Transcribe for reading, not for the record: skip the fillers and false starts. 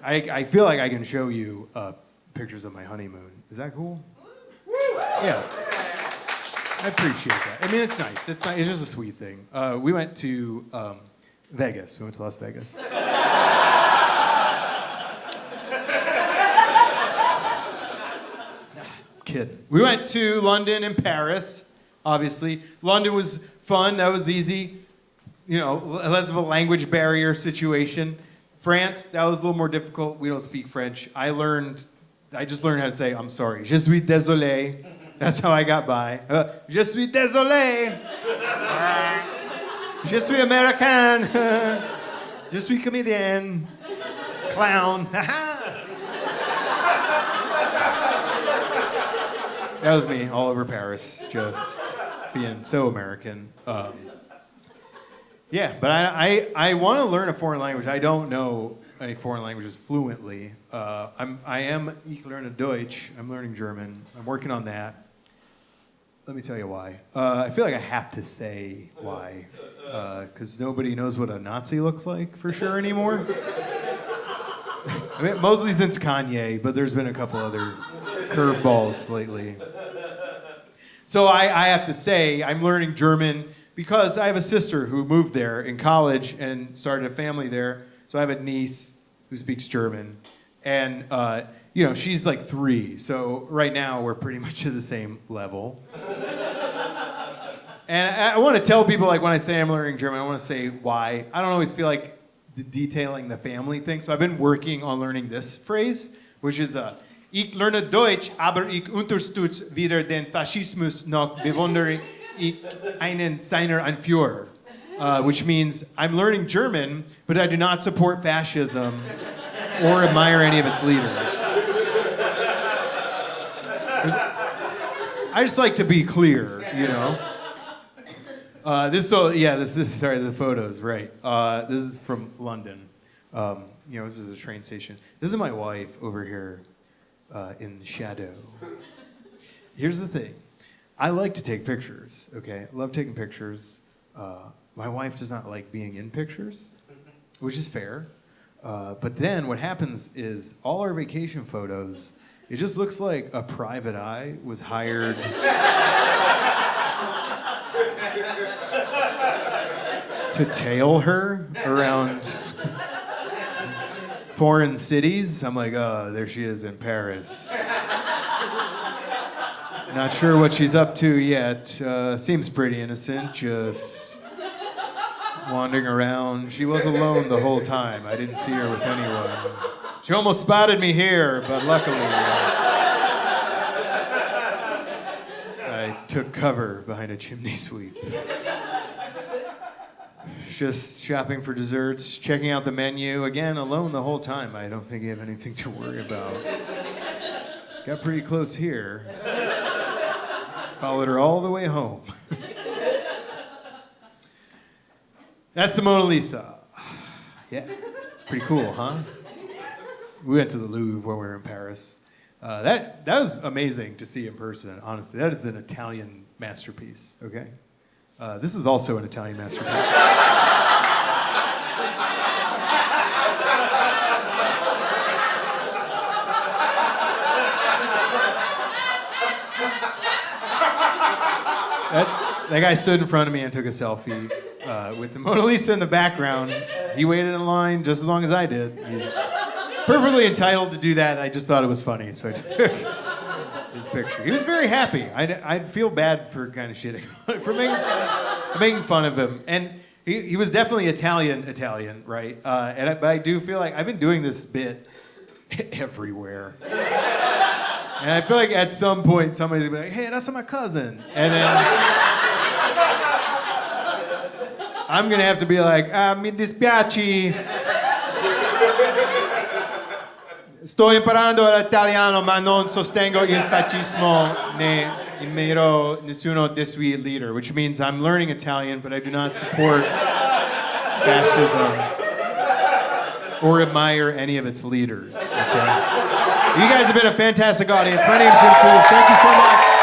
I feel like I can show you pictures of my honeymoon. Is that cool? Yeah. I appreciate that. I mean, it's nice. It's just a sweet thing. We went to Vegas. We went to Las Vegas. Kidding. We went to London and Paris, obviously. London was fun. That was easy. You know, less of a language barrier situation. France, that was a little more difficult. We don't speak French. I just learned how to say, I'm sorry. Je suis désolé. That's how I got by. Je suis désolé. Je suis américain. Je suis comédien. Clown. That was me all over Paris, just being so American. Yeah, but I want to learn a foreign language. I don't know any foreign languages fluently. Ich lerne Deutsch. I'm learning German. I'm working on that. Let me tell you why. I feel like I have to say why, because nobody knows what a Nazi looks like for sure anymore. I mean, mostly since Kanye, but there's been a couple other curveballs lately. So I have to say I'm learning German because I have a sister who moved there in college and started a family there. So I have a niece who speaks German, and you know, she's like 3. So right now we're pretty much to the same level. And I want to tell people, like, when I say I'm learning German, I want to say why. I don't always feel like detailing the family thing. So I've been working on learning this phrase, which is Ich lerne Deutsch, aber ich unterstütze weder den Faschismus noch bewundere ich einen seiner Anführer. Which means I'm learning German, but I do not support fascism or admire any of its leaders. I just like to be clear, you know. This is sorry, the photos, right. This is from London. You know, this is a train station. This is my wife over here in the shadow. Here's the thing. I like to take pictures, okay? I love taking pictures. My wife does not like being in pictures, which is fair. But then what happens is all our vacation photos, it just looks like a private eye was hired to tail her around foreign cities. I'm like, oh, there she is in Paris. Not sure what she's up to yet. Seems pretty innocent, just wandering around. She was alone the whole time. I didn't see her with anyone. She almost spotted me here, but luckily I took cover behind a chimney sweep. Just shopping for desserts, checking out the menu. Again, alone the whole time. I don't think you have anything to worry about. Got pretty close here. Followed her all the way home. That's the Mona Lisa. Yeah, pretty cool, huh? We went to the Louvre when we were in Paris. That was amazing to see in person, honestly. That is an Italian masterpiece, okay? This is also an Italian masterpiece. That guy stood in front of me and took a selfie with the Mona Lisa in the background. He waited in line just as long as I did. He's perfectly entitled to do that. I just thought it was funny, so I took his picture. He was very happy. I'd feel bad for kind of shitting for making fun of him. And he was definitely Italian, right? But I do feel like I've been doing this bit everywhere. And I feel like at some point somebody's gonna be like, hey, that's my cousin. And then I'm gonna have to be like, mi dispiace. Sto imparando l'italiano, ma non sostengo il fascismo né immiro nessuno dei suoi leader, which means I'm learning Italian, but I do not support fascism or admire any of its leaders. Okay? You guys have been a fantastic audience. My name is Jim Tews. Thank you so much.